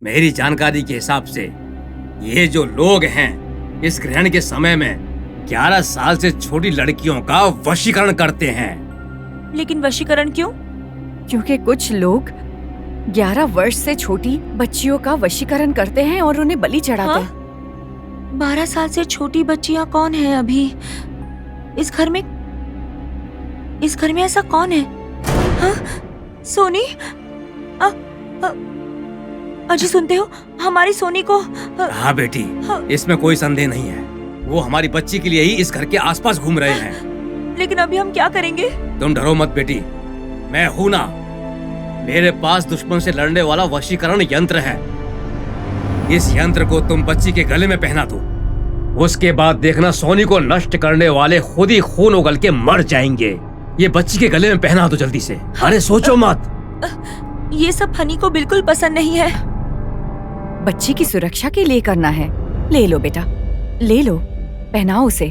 मेरी जानकारी के हिसाब से ये जो लोग हैं इस ग्रहण के समय में 11 साल से छोटी लड़कियों का वशीकरण करते हैं। लेकिन वशीकरण क्यों? क्योंकि कुछ लोग 11 वर्ष से छोटी बच्चियों का वशीकरण करते हैं और उन्हें बलि चढ़ाते हैं। 12 साल से छोटी बच्चियां कौन है अभी इस घर में ऐसा कौन है? हाँ? सोनी? अजी सुनते हो, हमारी सोनी को हाँ बेटी, इसमें कोई संदेह नहीं है। वो हमारी बच्ची के लिए ही इस घर के आसपास घूम रहे हैं। लेकिन अभी हम क्या करेंगे? तुम डरो मत बेटी, मैं हूं ना। मेरे पास दुश्मन से लड़ने वाला वशीकरण यंत्र है। इस यंत्र को तुम बच्ची के गले में पहना दो, उसके बाद देखना सोनी को नष्ट करने वाले खुद ही खून उगल के मर जाएंगे। ये बच्ची के गले में पहना दो जल्दी से। अरे सोचो मत। ये सब हनी को बिल्कुल पसंद नहीं है। बच्ची की सुरक्षा के लिए करना है। ले लो बेटा, ले लो, पहनाओ उसे।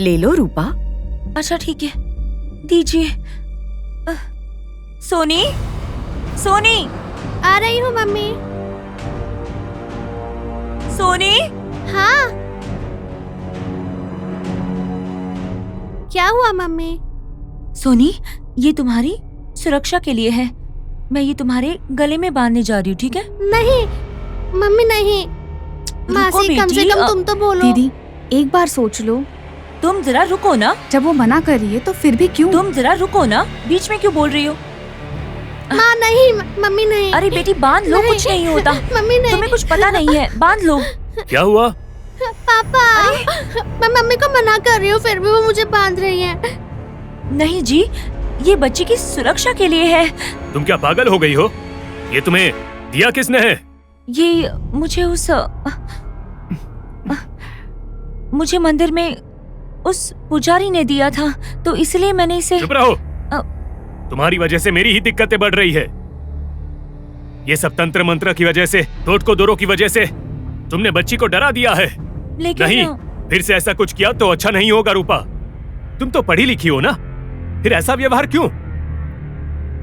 ले लो रूपा। अच्छा ठीक है, दीजिए। सोनी, सोनी, आ रही हूँ मम्मी। सोनी। हाँ, क्या हुआ मम्मी? सोनी, ये तुम्हारी सुरक्षा के लिए है। मैं ये तुम्हारे गले में बांधने जा रही हूँ, ठीक है? नहीं मम्मी, नहीं। मासी, कम से कम तुम तो बोलो। दीदी, एक बार सोच लो। तुम जरा रुको ना। जब वो मना कर रही है तो फिर भी क्यों? तुम जरा रुको ना, बीच में क्यों बोल रही हो? माँ नहीं, मम्मी नहीं। अरे बेटी बांध लो, कुछ नहीं होता। मम्मी नहीं। तुम्हें कुछ पता नहीं है, बांध लो। क्या हुआ? पापा, मैं मम्मी को मना कर रही हूँ, फिर भी वो मुझे बांध रही है। नहीं जी, ये बच्ची की सुरक्षा के लिए है। तुम क्या पागल हो गई हो? ये तुम्हें दिया किसने है? ये मुझे मंदिर में उस पुजारी ने दिया था, तो इसलिए मैंने इसे। चुप रहो। तुम्हारी वजह से मेरी ही दिक्कतें बढ़ रही है। ये सब तंत्र मंत्र की वजह से, टोटको दोरो की वजह से तुमने बच्ची को डरा दिया है। लेकिन नहीं, फिर से ऐसा कुछ किया तो अच्छा नहीं होगा रूपा। तुम तो पढ़ी लिखी हो ना, फिर ऐसा व्यवहार क्यों?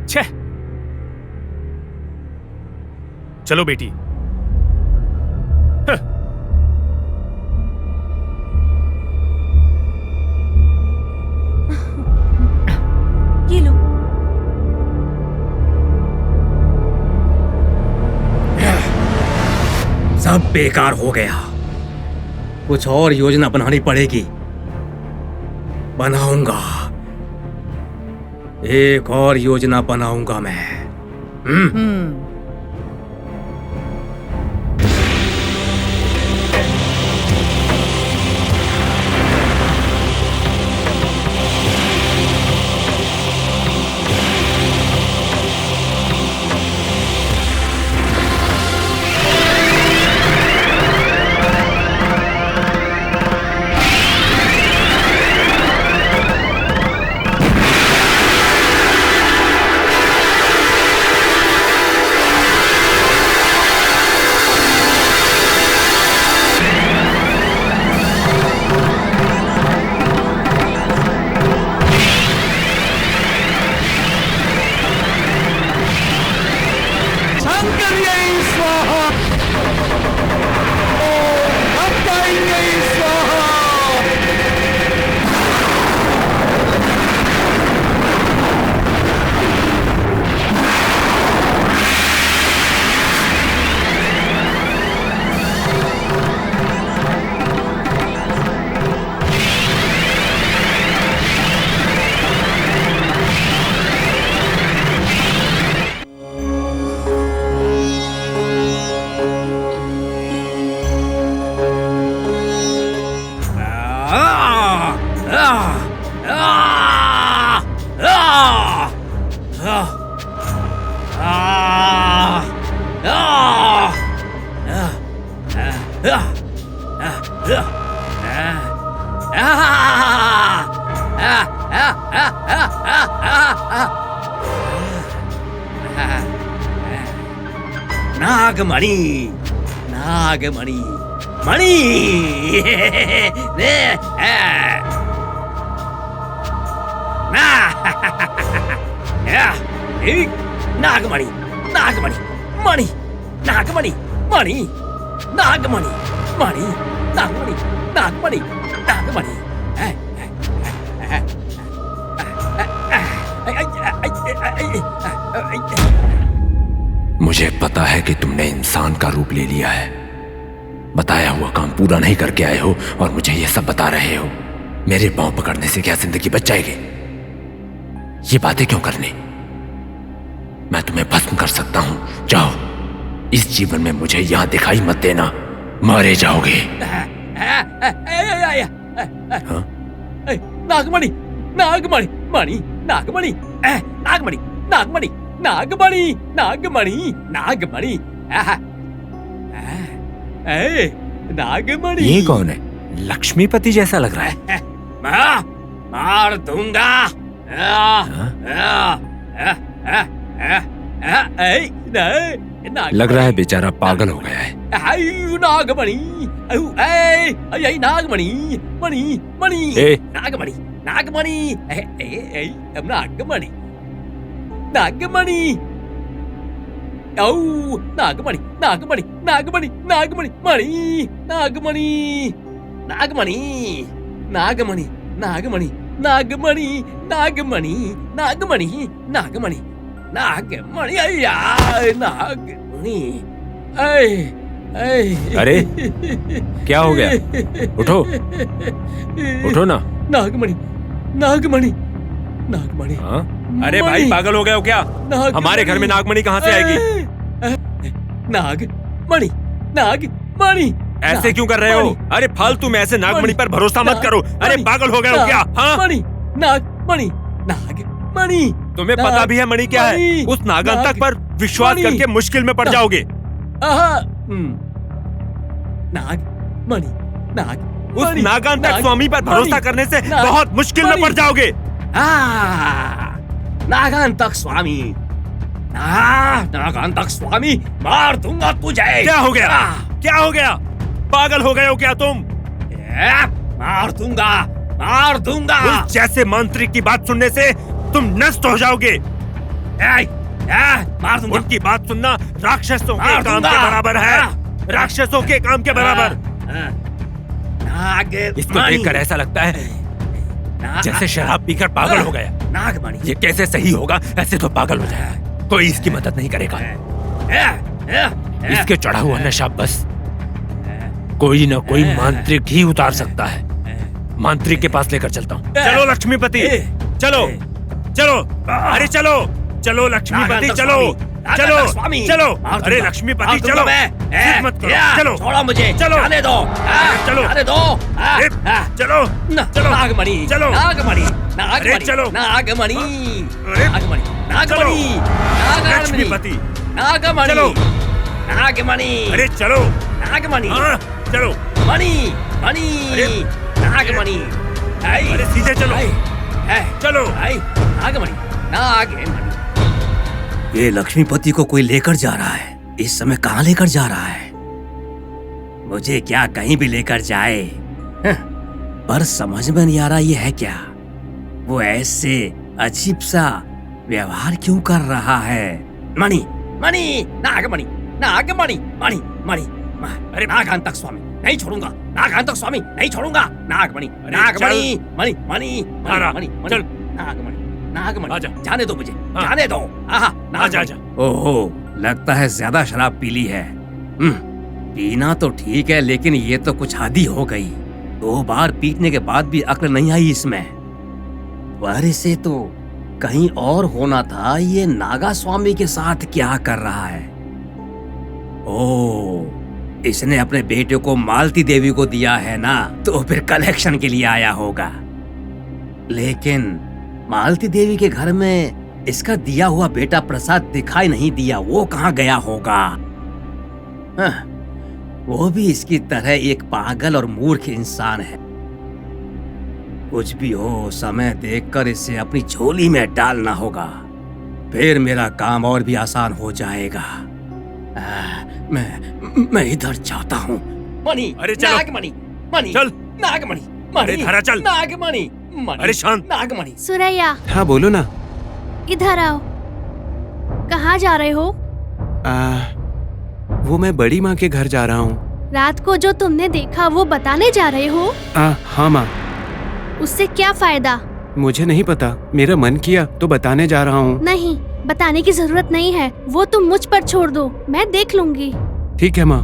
छे। चलो बेटी। ये लो। सब बेकार हो गया। कुछ और योजना बनानी पड़ेगी। बनाऊंगा, एक और योजना बनाऊंगा मैं। नागमणि, नागमणि, मणि। नागमणि, नागमणि, मणि, नागमणि मणि नागमणि मणि नागमणि नागमणि नागमणि मुझे पता है कि तुमने इंसान का रूप ले लिया है, बताया हुआ काम पूरा नहीं करके आए हो और मुझे यह सब बता रहे हो। मेरे पांव पकड़ने से क्या जिंदगी बच जाएगी? ये बातें क्यों करनी? मैं तुम्हें भस्म कर सकता हूं। जाओ, इस जीवन में मुझे यहां दिखाई मत देना, मारे जाओगे। हाँ? नागमणि नागमणि मणि नागमणि नागमणि नागमणि नागमणि नागमणि नागमणि नागमणि। ये कौन है? लक्ष्मीपति जैसा लग रहा है। मार दूंगा। लग रहा है बेचारा पागल हो गया है। नागमणि नागमणि मणि मणि नागमणि नागमणि नागमणि नागमणि औ नागमणि नागमणि नागमणि नागमणि मणि नागमणि नागमणि नागमणि नागमणि नागमणि नागमणि नागमणि नागमणि नागमणि नागमणि। अरे क्या हो गया? उठो उठो ना। नागमणि नागमणि नागमणि। हाँ? अरे भाई पागल हो गए हो क्या? हमारे घर में नागमणि कहाँ से आएगी? नागमणि नागमणि। ऐसे क्यों कर रहे हो? अरे फालतू में ऐसे नागमणि पर भरोसा मत करो। अरे पागल हो गए हो क्या? हाँ? मणि नागमणि नागमणि। तुम्हें पता भी है मणि क्या है? उस नागांतक पर विश्वास करके मुश्किल में पड़ जाओगे। नागमणि नाग उस नागांतक स्वामी पर भरोसा करने से बहुत मुश्किल में पड़ जाओगे। नागांतक स्वामी नागांतक स्वामी मार दूंगा तुझे। क्या हो गया? क्या हो गया? पागल हो गए हो क्या तुम? मार दूंगा मार दूंगा। उस जैसे मंत्री की बात सुनने से तुम नष्ट हो जाओगे। मार दूंगा। उनकी बात सुनना राक्षसों के काम के बराबर है। राक्षसों के काम के बराबर। इसको देखकर ऐसा लगता है जैसे शराब पीकर पागल हो गया। नागमणि ये कैसे सही होगा? ऐसे तो पागल हो जाएगा, कोई इसकी मदद नहीं करेगा। इसके चढ़ा हुआ नशा बस कोई न कोई मांत्रिक ही उतार सकता है। मांत्रिक के पास लेकर चलता हूँ। चलो लक्ष्मीपति, चलो चलो। अरे चलो चलो लक्ष्मीपति, चलो चलो चलो। अरे लक्ष्मीपति चलो, मत करो। चलो छोड़ो मुझे, चलो जाने दो। चलो जाने दो। चलो चलो नागमणि चलो नागमणि अरे चलो नागमणि अरे नागमणि नागमणि लक्ष्मीपति नागमणि चलो नागमणि अरे चलो नागमणि चलो मणि मणि नागमणि। अरे सीधे चलो चलो। नागमणि नागमणि। ये लक्ष्मीपति को कोई लेकर जा रहा है। इस समय कहाँ लेकर जा रहा है? मुझे क्या कहीं भी लेकर जाए, पर समझ में नहीं आ रहा ये है क्या। वो ऐसे अजीब सा व्यवहार क्यों कर रहा है? मणि मणि नागमणि नागमणि मणि मणि। अरे नागांतक स्वामी नहीं छोड़ूंगा, नागांतक स्वामी नहीं छोड़ूंगा। नागमणि नागमणि मणि मणि मणि चल नागमणि नागमणि। आजा। जाने दो मुझे, जाने दो। आजा आजा। ओहो, लगता है ज्यादा शराब पी ली है। पीना तो ठीक है, लेकिन ये तो कुछ हद ही हो गई। 2 बार पीटने के बाद भी अक्ल नहीं आई इसमें। पर इसे तो कहीं और होना था। ये नागा स्वामी के साथ क्या कर रहा है? ओह, इसने अपने बेटे को मालती देवी को दिया है ना, तो फिर कलेक्शन के लिए आया होगा। लेकिन मालती देवी के घर में इसका दिया हुआ बेटा प्रसाद दिखाई नहीं दिया। वो कहाँ गया होगा? वो भी इसकी तरह एक पागल और मूर्ख इंसान है। कुछ भी हो, समय देखकर इसे अपनी झोली में डालना होगा, फिर मेरा काम और भी आसान हो जाएगा। मैं इधर जाता हूँ। मणि अरे चलो। नागमणि मणि चल नागमणि अरे धरा चल। नागमणि मणि। अरे शांत। नागमणि। सुरैया हाँ बोलो ना। इधर आओ। कहाँ जा रहे हो? वो मैं बड़ी माँ के घर जा रहा हूँ। रात को जो तुमने देखा वो बताने जा रहे हो? हाँ माँ। उससे क्या फायदा? मुझे नहीं पता, मेरा मन किया तो बताने जा रहा हूँ। नहीं, बताने की जरूरत नहीं है, वो तुम मुझ पर छोड़ दो, मैं देख लूंगी। ठीक है माँ।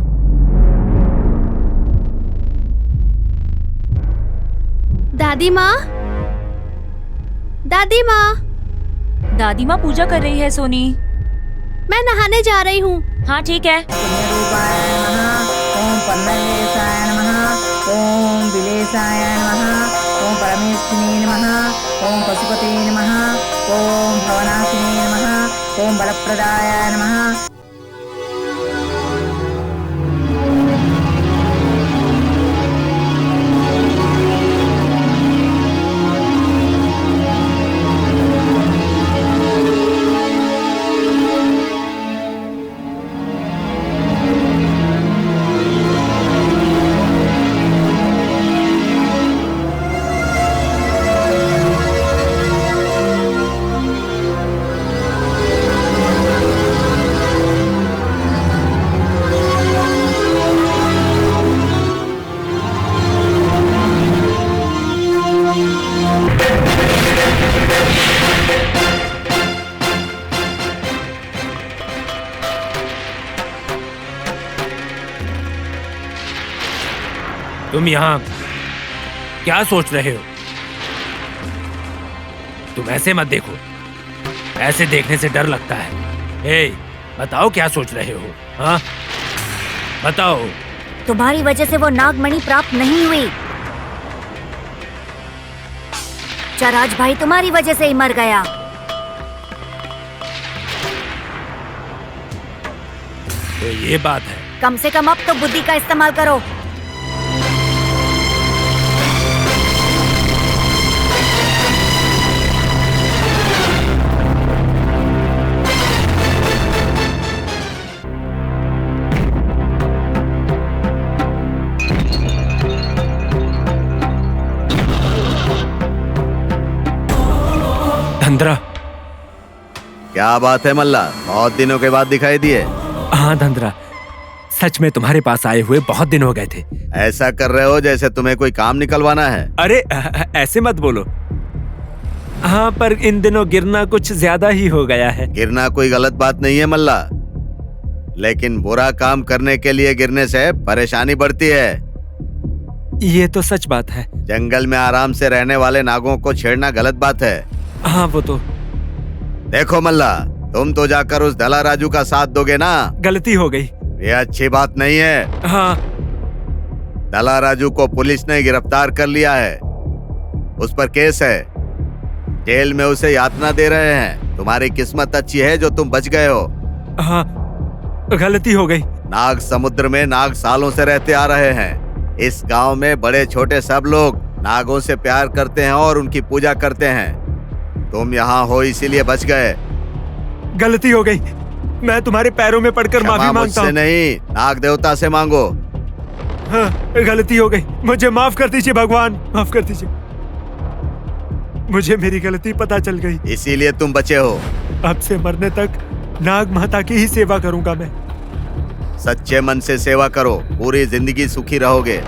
दादी माँ, दादी माँ। दादी माँ पूजा कर रही है सोनी। मैं नहाने जा रही हूँ। हाँ ठीक है। ओम परमेशाय नमः, ओम विलेशाय नमः, ओम परमेष्ठिने नमः, ओम पशुपते नमः, ओम भवनाशिने नमः, ओम बलप्रदाय नमः। तुम यहाँ क्या सोच रहे हो? तुम ऐसे मत देखो, ऐसे देखने से डर लगता है। ए, बताओ क्या सोच रहे हो? हाँ बताओ। तुम्हारी वजह से वो नागमणि प्राप्त नहीं हुई। चराज भाई तुम्हारी वजह से ही मर गया। तो ये बात है। कम से कम अब तो बुद्धि का इस्तेमाल करो। धंधरा। क्या बात है मल्ला, बहुत दिनों के बाद दिखाई दिए। हाँ धंधरा, सच में तुम्हारे पास आए हुए बहुत दिन हो गए थे। ऐसा कर रहे हो जैसे तुम्हें कोई काम निकलवाना है। अरे ऐसे मत बोलो। हाँ पर इन दिनों गिरना कुछ ज्यादा ही हो गया है। गिरना कोई गलत बात नहीं है मल्ला, लेकिन बुरा काम करने के लिए गिरने से परेशानी बढ़ती है। ये तो सच बात है। जंगल में आराम से रहने वाले नागों को छेड़ना गलत बात है। हाँ वो तो। देखो मल्ला, तुम तो जाकर उस दला राजू का साथ दोगे ना। गलती हो गई। ये अच्छी बात नहीं है। हाँ। दला राजू को पुलिस ने गिरफ्तार कर लिया है, उस पर केस है। जेल में उसे यातना दे रहे हैं। तुम्हारी किस्मत अच्छी है जो तुम बच गए हो। हाँ गलती हो गई। नाग समुद्र में नाग सालों से रहते आ रहे हैं। इस गांव में बड़े छोटे सब लोग नागों से प्यार करते हैं और उनकी पूजा करते हैं। तुम यहाँ हो इसीलिए बच गए। गलती हो गई, मैं तुम्हारे पैरों में पड़कर माफी मांगता हूँ। नहीं, नाग देवता से मांगो। हाँ गलती हो गई, मुझे माफ कर दीजिए भगवान, माफ कर दीजिए। मुझे मेरी गलती पता चल गई, इसीलिए तुम बचे हो। अब से मरने तक नाग माता की ही सेवा करूंगा मैं। सच्चे मन से सेवा करो, पूरी जिंदगी सुखी रहोगे।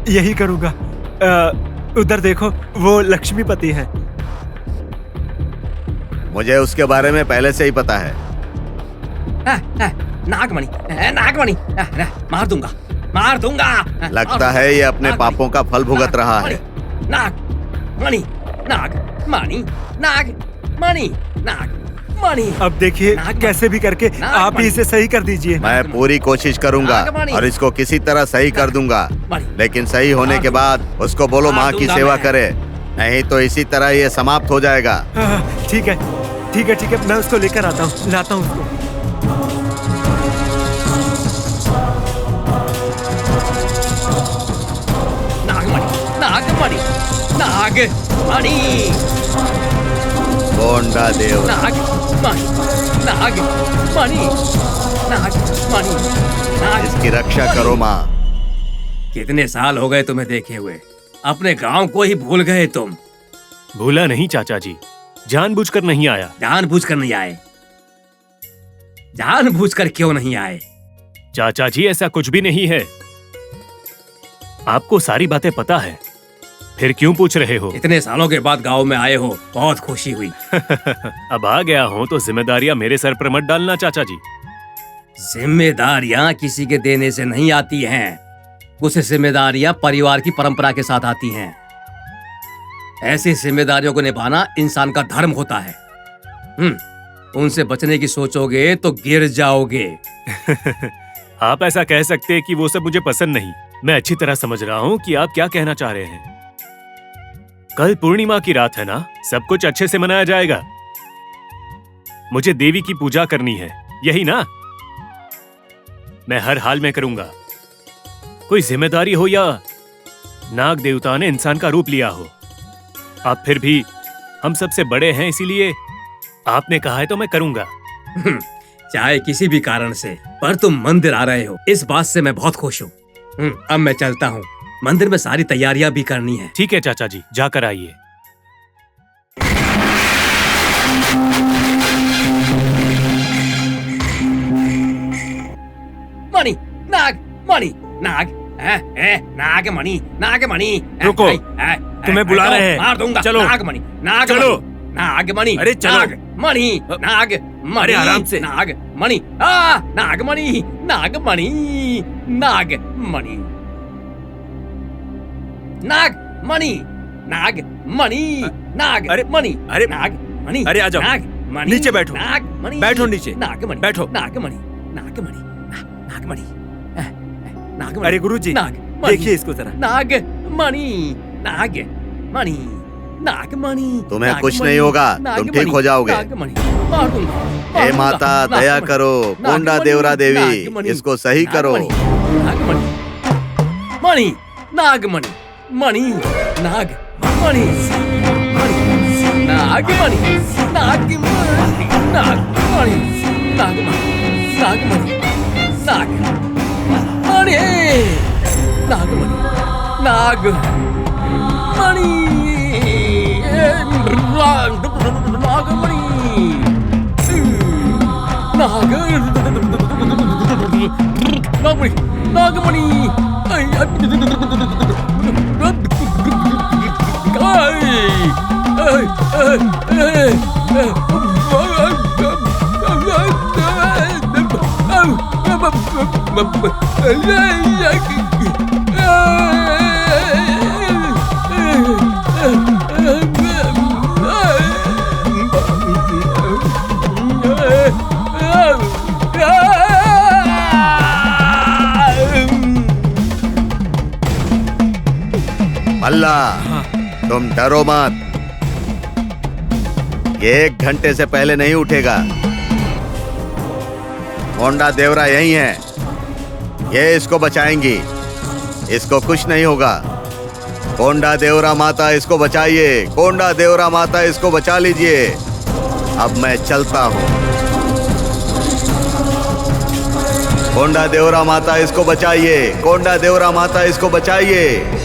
यही करूंगा। उधर देखो, वो लक्ष्मीपति हैं। मुझे उसके बारे में पहले से ही पता है। नागमणि, नागमणि, मार दूंगा, मार दूंगा। लगता है ये अपने पापों का फल भुगत रहा है। नागमणि, नागमणि, नागमणि, नागमणि। अब देखिए कैसे भी करके आप ही इसे सही कर दीजिए। मैं पूरी कोशिश करूंगा और इसको किसी तरह सही कर दूंगा, लेकिन सही होने के बाद उसको बोलो माँ की सेवा करे, नहीं तो इसी तरह ये समाप्त हो जाएगा। ठीक है, ठीक है, ठीक है, मैं उसको लेकर आता हूँ, लाता हूँ उसको। नागमणि, नागमणि, गोंडा देव। नागमणि, नागमणि, नागमणि, इसकी रक्षा करो माँ। कितने साल हो गए तुम्हें देखे हुए, अपने गांव को ही भूल गए तुम। भूला नहीं चाचा जी, जानबूझकर नहीं आया। जानबूझकर नहीं आए? जानबूझकर क्यों नहीं आए? चाचा जी ऐसा कुछ भी नहीं है। आपको सारी बातें पता है, फिर क्यों पूछ रहे हो? इतने सालों के बाद गांव में आए हो, बहुत खुशी हुई। अब आ गया हूँ तो जिम्मेदारियां मेरे सर पर मत डालना चाचा जी। जिम्मेदारियां किसी के देने से नहीं आती हैं। कुछ जिम्मेदारियां परिवार की परंपरा के साथ आती हैं। ऐसी जिम्मेदारियों को निभाना इंसान का धर्म होता है। उनसे बचने की सोचोगे तो गिर जाओगे। आप ऐसा कह सकते हैं कि वो सब मुझे पसंद नहीं। मैं अच्छी तरह समझ रहा हूँ कि आप क्या कहना चाह रहे हैं। कल पूर्णिमा की रात है ना, सब कुछ अच्छे से मनाया जाएगा। मुझे देवी की पूजा करनी है, यही ना? मैं हर हाल में करूंगा। कोई जिम्मेदारी हो या नाग देवता ने इंसान का रूप लिया हो, आप फिर भी हम सबसे बड़े हैं, इसीलिए आपने कहा है तो मैं करूंगा। चाहे किसी भी कारण से, पर तुम मंदिर आ रहे हो, इस बात से मैं बहुत खुश हूँ। अब मैं चलता हूँ, मंदिर में सारी तैयारियां भी करनी है। ठीक है चाचा जी, जाकर आइए। मणि, नाग, मणि, नाग, नागमणि, नागमणि। रुको, तुम्हें बुला रहे हैं। मार दूंगा। चलो, नागमणि, नागमणि, चलो। नागमणि। अरे चलो। नागमणि, नागमणि। अरे आराम से। नागमणि, नागमणि, नागमणि, नागमणि, नागमणि, नागमणि, नागमणि, अरे नागमणि। अरे आ जाओ, नागमणि, नीचे बैठो। नागमणि, बैठो नीचे। नागमणि, बैठो। नागमणि, नागमणि, नागमणि, नागमणि। अरे गुरुजी, नागमणि, देखिए इसको जरा। नागमणि, नागमणि, नागमणि। तुम्हें कुछ नागमणि, नहीं होगा, तुम नागमणि, ठीक हो जाओगे। नागमणि, मार दूंगा, मार हे दूंगा। माता, दया नागमणि, करो। कोंडा नागमणि, देवरा देवी, नागमणि, इसको सही करो। नागमणि, मणि, नागमणि, मणि, नागमणि, मणि, नागमणि, नागमणि, नागमणि, नागमणि, नागमणि, नागमणि, नागमणि, नागमणि, नागमणि, मल्ला, तुम डरो मत। ये 1 घंटे से पहले नहीं उठेगा। कोंडा देवरा यही है, ये इसको बचाएंगी। इसको कुछ नहीं होगा। कोंडा देवरा माता, इसको बचाइए। कोंडा देवरा माता, इसको बचा लीजिए। अब मैं चलता हूँ। कोंडा देवरा माता, इसको बचाइए। कोंडा देवरा माता, इसको बचाइए।